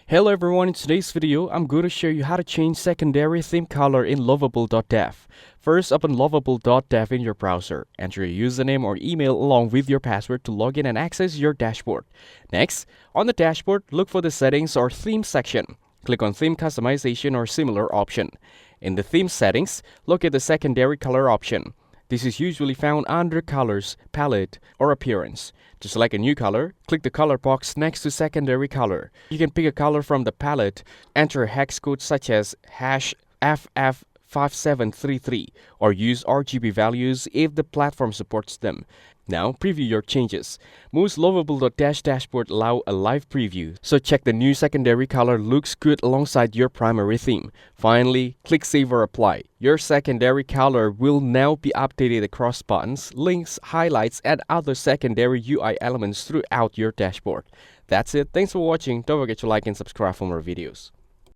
Hello everyone, in today's video, I'm going to show you how to change secondary theme color in Lovable.dev. First, open Lovable.dev in your browser. Enter your username or email along with your password to log in and access your dashboard. Next, on the dashboard, look for the settings or theme section. Click on theme customization or similar option. In the theme settings, look at the secondary color option. This is usually found under Colors, Palette, or Appearance. To select a new color, click the color box next to secondary color. You can pick a color from the palette, enter a hex code such as #FF5733, or use RGB values if the platform supports them. Now, preview your changes. Most Lovable.dash dashboard allow a live preview, so check the new secondary color looks good alongside your primary theme. Finally, click Save or Apply. Your secondary color will now be updated across buttons, links, highlights, and other secondary UI elements throughout your dashboard. That's it. Thanks for watching. Don't forget to like and subscribe for more videos.